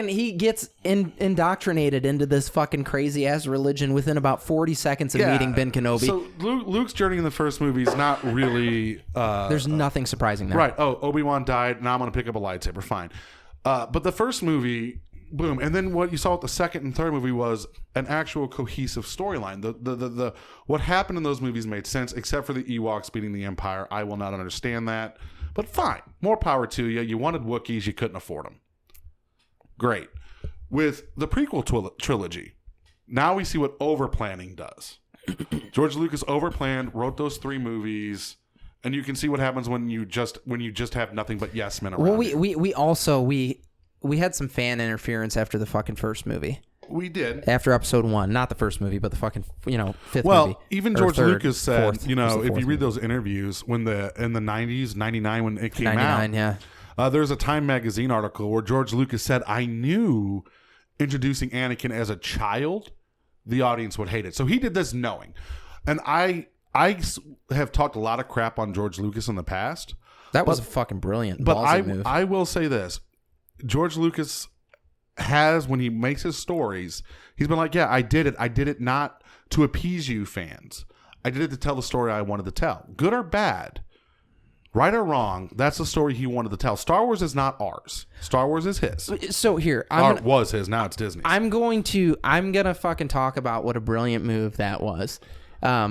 he gets indoctrinated into this fucking crazy ass religion within about 40 seconds of meeting Ben Kenobi. So Luke's journey in the first movie is not really... There's nothing surprising there. Right. Oh, Obi-Wan died. Now I'm going to pick up a lightsaber. Fine. But the first movie... Boom. And then what you saw with the second and third movie was an actual cohesive storyline. The what happened in those movies made sense, except for the Ewoks beating the Empire. I will not understand that. But fine. More power to you. You wanted Wookiees. You couldn't afford them. Great. With the prequel trilogy, now we see what overplanning does. George Lucas overplanned, wrote those 3 movies, and you can see what happens when you just have nothing but yes men around. Well, we had some fan interference after the fucking first movie. We did. After episode 1. Not the first movie, but the fucking, 5th movie. Well, even George Lucas said, fourth, if you read those interviews in the 90s, 99 when it came 99, out. Yeah. There's a Time magazine article where George Lucas said, I knew introducing Anakin as a child, the audience would hate it. So he did this knowing. And I have talked a lot of crap on George Lucas in the past. That was a fucking brilliant But ballsy move. I will say this. George Lucas has, when he makes his stories, he's been like, yeah, I did it. I did it not to appease you fans. I did it to tell the story I wanted to tell. Good or bad, right or wrong, that's the story he wanted to tell. Star Wars is not ours. Star Wars is his. So here, was his. Now it's Disney's. I'm gonna fucking talk about what a brilliant move that was.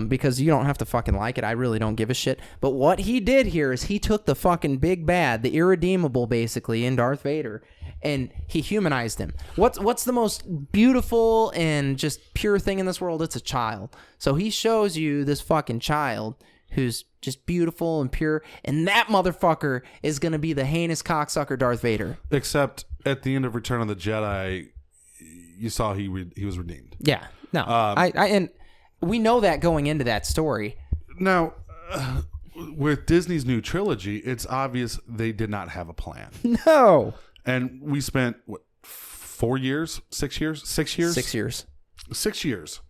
Because you don't have to fucking like it. I really don't give a shit. But what he did here is he took the fucking big bad, the irredeemable, basically, in Darth Vader, and he humanized him. What's the most beautiful and just pure thing in this world? It's a child. So he shows you this fucking child who's just beautiful and pure, and that motherfucker is going to be the heinous cocksucker Darth Vader. Except at the end of Return of the Jedi, you saw he was redeemed. Yeah. No. And we know that going into that story. Now, with Disney's new trilogy, it's obvious they did not have a plan. No. And we spent, 4 years? 6 years? 6 years? 6 years. 6 years.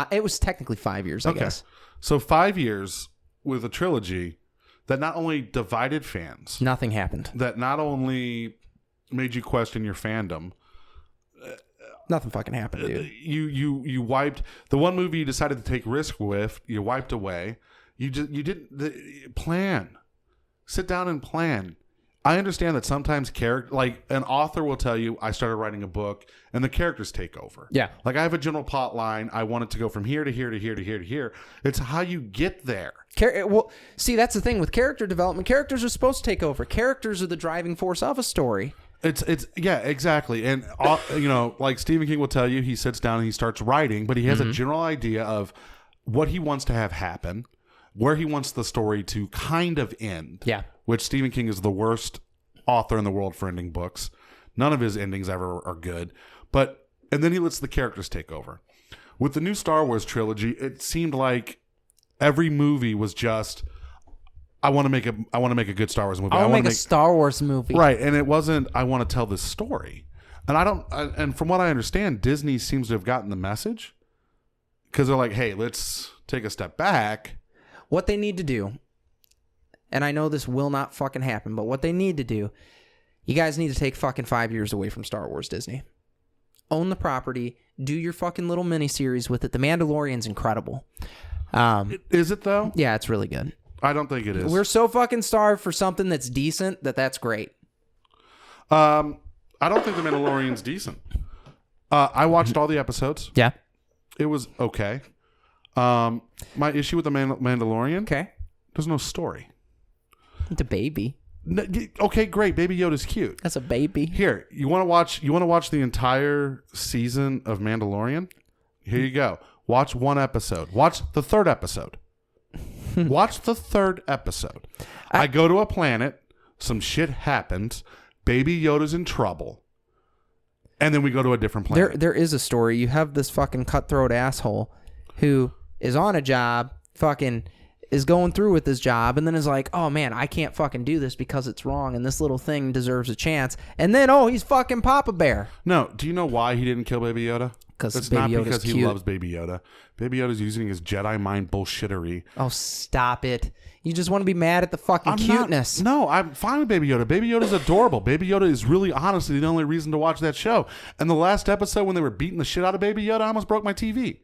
It was technically 5 years, I guess. So 5 years with a trilogy that not only divided fans, Nothing happened. that not only made you question your fandom, Nothing fucking happened, dude. you wiped the one movie you decided to take risk with. You wiped away. You didn't plan. Sit down and plan. I understand that sometimes like an author will tell you, I started writing a book and the characters take over. Yeah. Like I have a general plot line. I want it to go from here to here to here to here to here. It's how you get there. Well, see, that's the thing with character development. Characters are supposed to take over. Characters are the driving force of a story. It's yeah, exactly. And like Stephen King will tell you, he sits down and he starts writing, but he has a general idea of what he wants to have happen, where he wants the story to kind of end. Yeah. Which Stephen King is the worst author in the world for ending books. None of his endings ever are good. And then he lets the characters take over. With the new Star Wars trilogy, it seemed like every movie was just, I want to make a good Star Wars movie. I want to make a Star Wars movie. Right, and it wasn't, I want to tell this story. And from what I understand, Disney seems to have gotten the message, because they're like, hey, let's take a step back. What they need to do, and I know this will not fucking happen, but what they need to do, you guys need to take fucking 5 years away from Star Wars, Disney. Own the property. Do your fucking little miniseries with it. The Mandalorian's incredible. Is it, though? Yeah, it's really good. I don't think it is. We're so fucking starved for something that's decent that's great. I don't think The Mandalorian's decent. I watched all the episodes. Yeah. It was okay. My issue with The Mandalorian, Okay. there's no story. It's a baby. Okay, great. Baby Yoda's cute. That's a baby. Here, you want to watch the entire season of Mandalorian? Here you go. Watch one episode. Watch the third episode. Watch the third episode. I go to a planet. Some shit happens. Baby Yoda's in trouble. And then we go to a different planet. There is a story. You have this fucking cutthroat asshole who is on a job, fucking is going through with his job, and then is like, oh man, I can't fucking do this because it's wrong, and this little thing deserves a chance. And then, oh, he's fucking Papa Bear. No, do you know why he didn't kill Baby Yoda? Because it's Baby not Yoda's because cute. he loves Baby Yoda. Baby Yoda's using his Jedi mind bullshittery. Oh, stop it. You just want to be mad at the fucking cuteness. No, I'm fine with Baby Yoda. Baby Yoda's adorable. Baby Yoda is really, honestly, the only reason to watch that show. And the last episode when they were beating the shit out of Baby Yoda, I almost broke my TV.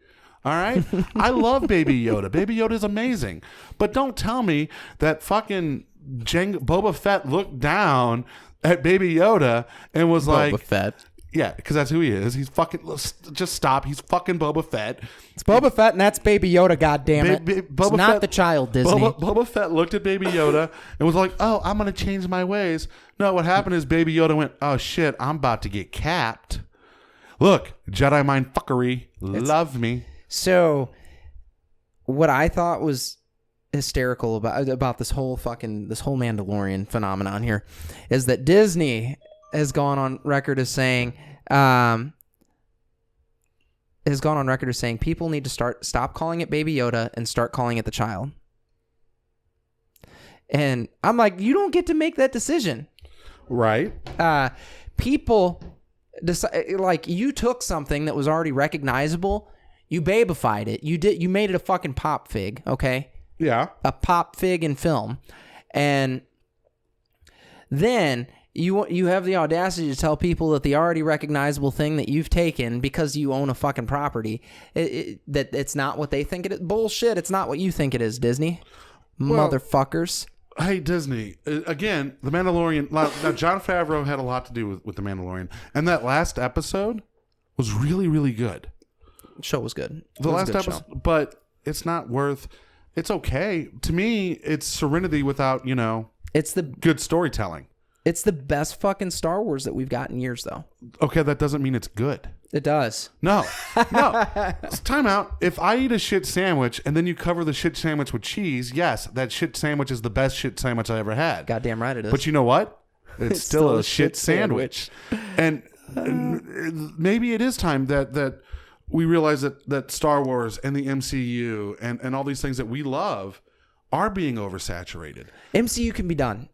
All right? I love Baby Yoda. Baby Yoda is amazing. But don't tell me that fucking Boba Fett looked down at Baby Yoda and was like... Boba Fett. Yeah, because that's who he is. He's fucking... Just stop. He's fucking Boba Fett. It's Boba Fett and that's Baby Yoda, goddammit. It's not the child, Disney. Boba Fett looked at Baby Yoda and was like, oh, I'm going to change my ways. No, what happened is Baby Yoda went, oh shit, I'm about to get capped. Look, Jedi mind fuckery. Love me. So, what I thought was hysterical about this whole Mandalorian phenomenon here is that Disney has gone on record as saying people need to stop calling it Baby Yoda and start calling it the child. And I'm like, you don't get to make that decision. Right. People decide, like, you took something that was already recognizable, you babified it. You made it a fucking pop fig, okay? Yeah. A pop fig in film. And then you have the audacity to tell people that the already recognizable thing that you've taken because you own a fucking property, that it's not what they think it is. Bullshit. It's not what you think it is, Disney. Motherfuckers. Hey, Disney. Again, The Mandalorian. Now, Jon Favreau had a lot to do with The Mandalorian. And that last episode was really, really good. The show was good. The last episode. But it's not worth... It's okay. To me, it's Serenity without, it's the good storytelling. It's the best fucking Star Wars that we've got in years, though. Okay, that doesn't mean it's good. It does. No. Time out. If I eat a shit sandwich and then you cover the shit sandwich with cheese, yes, that shit sandwich is the best shit sandwich I ever had. Goddamn right it is. But you know what? It's still a shit sandwich. And maybe it is time that we realize that Star Wars and the MCU and all these things that we love are being oversaturated. MCU can be done.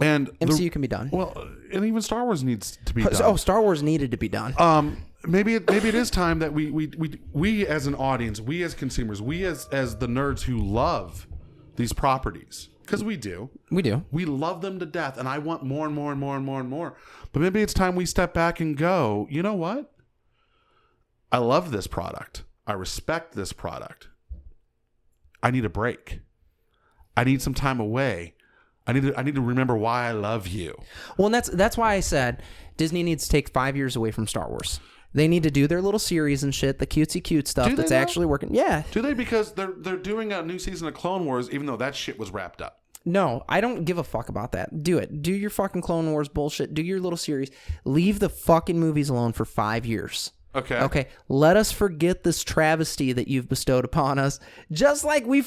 And MCU can be done. Well, and even Star Wars needs to be done. Oh, Star Wars needed to be done. maybe it is time that we as an audience, we as consumers, we as the nerds who love these properties, because we do, we love them to death, and I want more and more and more and more and more. But maybe it's time we step back and go, you know what? I love this product. I respect this product. I need a break. I need some time away. I need to remember why I love you. Well, and that's why I said Disney needs to take 5 years away from Star Wars. They need to do their little series and shit, the cutesy cute stuff that's actually working. Yeah. Do they? Because they're doing a new season of Clone Wars, even though that shit was wrapped up. No, I don't give a fuck about that. Do it. Do your fucking Clone Wars bullshit. Do your little series. Leave the fucking movies alone for 5 years. Okay. Let us forget this travesty that you've bestowed upon us. Just like we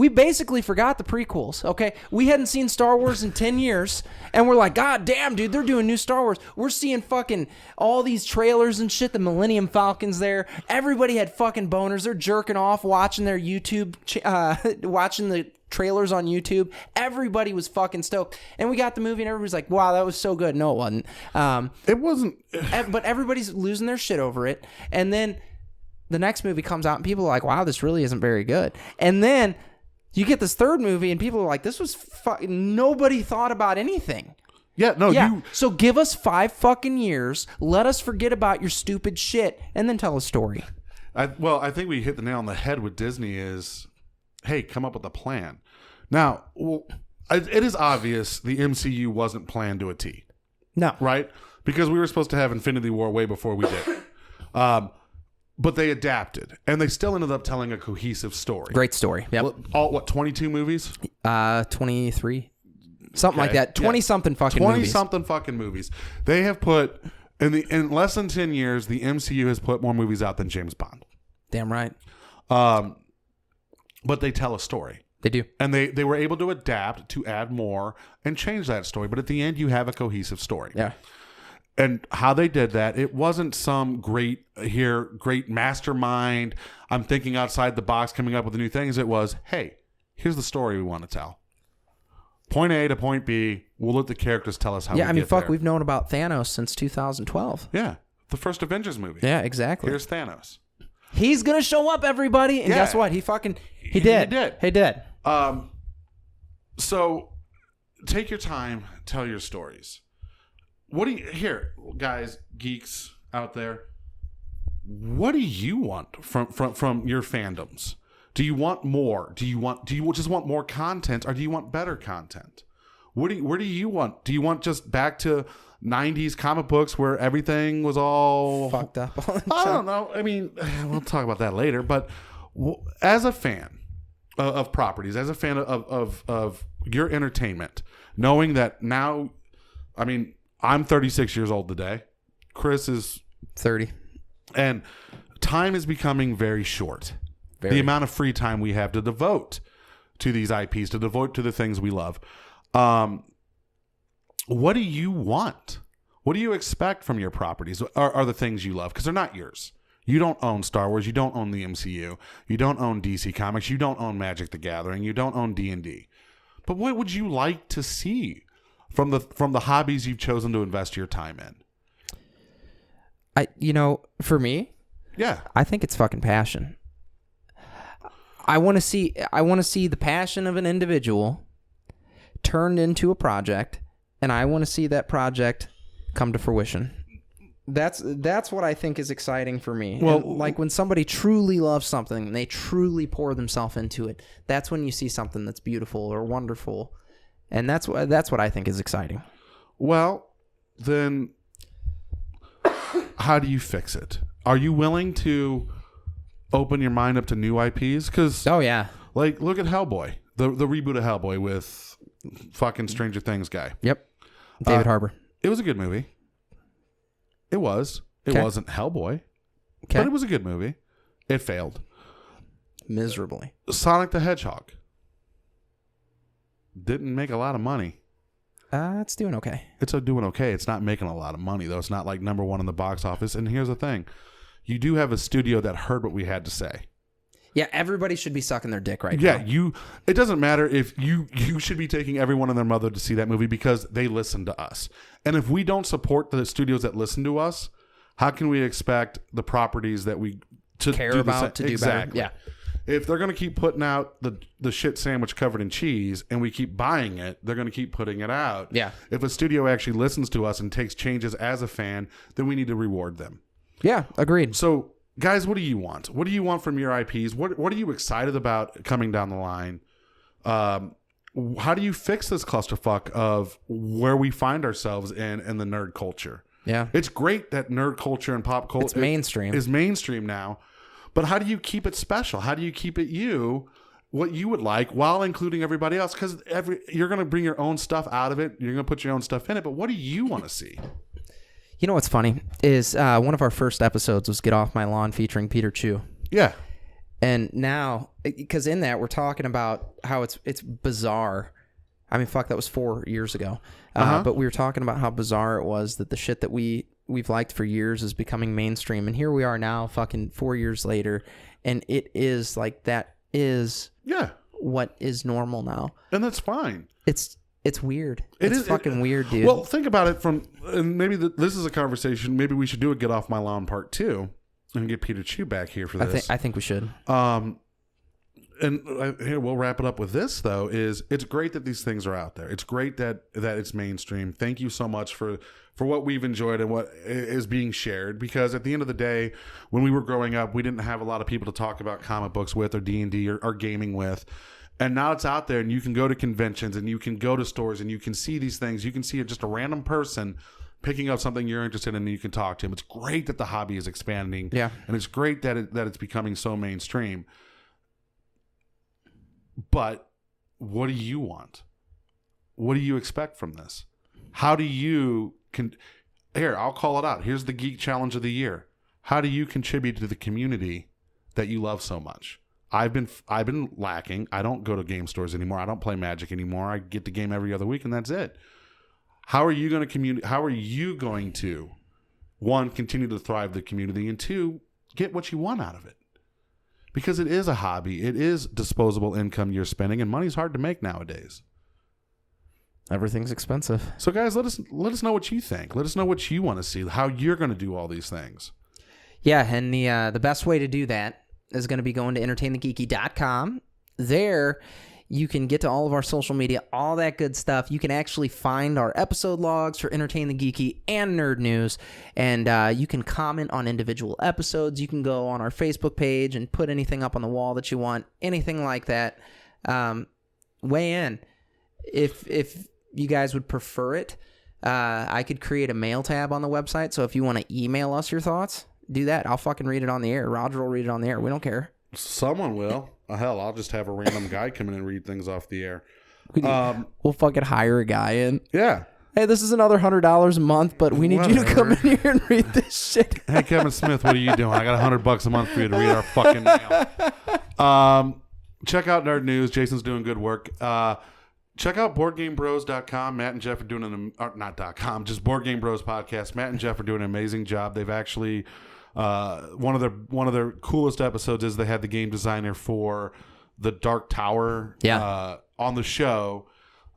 basically forgot the prequels. Okay. We hadn't seen Star Wars in 10 years. And we're like, God damn, dude, they're doing new Star Wars. We're seeing fucking all these trailers and shit. The Millennium Falcon's there. Everybody had fucking boners. They're jerking off, watching their YouTube, watching the trailers on YouTube. Everybody was fucking stoked, and we got the movie and everybody's like, wow, that was so good. No, it wasn't. It wasn't. But everybody's losing their shit over it, and then the next movie comes out and people are like, wow, this really isn't very good. And then you get this third movie and people are like, this was nobody thought about anything. So give us 5 fucking years, let us forget about your stupid shit, and then tell a story. I think we hit the nail on the head with Disney is, hey, come up with a plan. Now, it is obvious the MCU wasn't planned to a T. No. Right? Because we were supposed to have Infinity War way before we did. But they adapted. And they still ended up telling a cohesive story. Great story. Yep. 22 movies? 23. Something like that. 20-something fucking movies. 20-something fucking movies. They have put, in less than 10 years, the MCU has put more movies out than James Bond. Damn right. But they tell a story. They do. And they were able to adapt to add more and change that story. But at the end, you have a cohesive story. Yeah. And how they did that, it wasn't some great mastermind, I'm thinking outside the box, coming up with new things. It was, hey, here's the story we want to tell. Point A to point B, we'll let the characters tell us how we get there. We've known about Thanos since 2012. Yeah. The first Avengers movie. Yeah, exactly. Here's Thanos. He's going to show up, everybody. And guess what? He did. He did. So take your time, tell your stories. Here, guys, geeks out there, what do you want from your fandoms? Do you want more? Do you just want more content, or do you want better content? Where do you want? Do you want just back to 90s comic books where everything was all fucked up? I don't know. I mean, we'll talk about that later. But as a fan of properties, as a fan of your entertainment, knowing that now, I mean, I'm 36 years old today. Chris is 30. And time is becoming very short. The amount of free time we have to devote to these IPs, to devote to the things we love. What do you want? What do you expect from your properties? Are the things you love? Because they're not yours. You don't own Star Wars. You don't own the MCU. You don't own DC Comics. You don't own Magic the Gathering. You don't own D&D. But what would you like to see from the hobbies you've chosen to invest your time in? For me, yeah, I think it's fucking passion. I want to see the passion of an individual turned into a project, and I want to see that project come to fruition. That's what I think is exciting for me. Well, and like when somebody truly loves something and they truly pour themselves into it, that's when you see something that's beautiful or wonderful. And that's what I think is exciting. Well, then how do you fix it? Are you willing to open your mind up to new IPs? Because look at Hellboy, the reboot of Hellboy with fucking Stranger Things guy. Yep, David Harbour. It was a good movie. It was. It wasn't Hellboy, but it was a good movie. It failed miserably. Sonic the Hedgehog didn't make a lot of money. It's doing okay. It's doing okay. It's not making a lot of money, though. It's not like number one in the box office. And here's the thing. You do have a studio that heard what we had to say. Yeah, everybody should be sucking their dick right now. Yeah, it doesn't matter if you should be taking everyone and their mother to see that movie because they listen to us. And if we don't support the studios that listen to us, how can we expect the properties that we to Care do about to do exactly. better. Yeah. If they're going to keep putting out the shit sandwich covered in cheese and we keep buying it, they're going to keep putting it out. Yeah. If a studio actually listens to us and takes changes as a fan, then we need to reward them. Yeah, agreed. So, guys, what do you want? What do you want from your IPs? What are you excited about coming down the line? How do you fix this clusterfuck of where we find ourselves in the nerd culture? Yeah. It's great that nerd culture and pop culture It's mainstream. is mainstream now. But how do you keep it special? How do you keep it what you would like while including everybody else? Because you're going to bring your own stuff out of it. You're going to put your own stuff in it. But what do you want to see? You know what's funny is one of our first episodes was Get Off My Lawn featuring Peter Chu. Yeah. And now, because in that we're talking about how it's bizarre. I mean, fuck, that was 4 years ago. But we were talking about how bizarre it was that the shit that we've liked for years is becoming mainstream. And here we are now, fucking 4 years later, and it is like that is what is normal now. And that's fine. It's weird. It's fucking weird, dude. Well, think about it and maybe this is a conversation. Maybe we should do a Get Off My Lawn Part 2 and get Peter Chu back here for this. I think we should. And here we'll wrap it up with this, though, is it's great that these things are out there. It's great that it's mainstream. Thank you so much for what we've enjoyed and what is being shared, because at the end of the day, when we were growing up, we didn't have a lot of people to talk about comic books with or D&D or gaming with. And now it's out there, and you can go to conventions and you can go to stores and you can see these things. You can see just a random person picking up something you're interested in and you can talk to him. It's great that the hobby is expanding. Yeah. And it's great that it's becoming so mainstream. But what do you want? What do you expect from this? How do you here, I'll call it out. Here's the Geek Challenge of the Year. How do you contribute to the community that you love so much? I've been lacking. I don't go to game stores anymore. I don't play Magic anymore. I get the game every other week and that's it. How are you going to how are you going to, one, continue to thrive the community, and two, get what you want out of it? Because it is a hobby. It is disposable income you're spending, and money's hard to make nowadays. Everything's expensive. So, guys, let us know what you think. Let us know what you want to see, how you're going to do all these things. Yeah, and the best way to do that is going to be going to entertainthegeeky.com. There, you can get to all of our social media, all that good stuff. You can actually find our episode logs for Entertain the Geeky and Nerd News, and you can comment on individual episodes. You can go on our Facebook page and put anything up on the wall that you want, anything like that. Weigh in. If you guys would prefer it, I could create a mail tab on the website, so if you want to email us your thoughts, do that. I'll fucking read it on the air. Roger will read it on the air. We don't care. Someone will. Hell, I'll just have a random guy come in and read things off the air. We'll fucking hire a guy in. Yeah. Hey, this is another $100 a month, but we need you to come in here and read this shit. Hey, Kevin Smith, what are you doing? I got $100 a month for you to read our fucking mail. Check out Nerd News. Jason's doing good work. Check out BoardGameBros.com. Matt and Jeff are doing not .com, just Board Game Bros podcast. Matt and Jeff are doing an amazing job. They've actually one of their coolest episodes is they had the game designer for the Dark Tower on the show.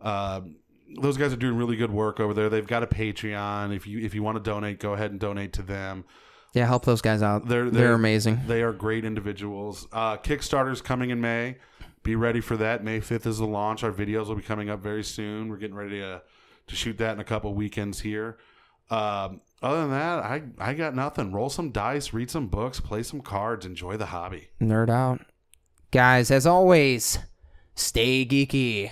Those guys are doing really good work over there. They've got a Patreon. If you want to donate, go ahead and donate to them. Yeah, help those guys out. They're amazing. They are great individuals. Kickstarter's coming in May. Be ready for that. May 5th is the launch. Our videos will be coming up very soon. We're getting ready to shoot that in a couple weekends here. Other than that, I got nothing. Roll some dice, read some books, play some cards, enjoy the hobby. Nerd out. Guys, as always, stay geeky.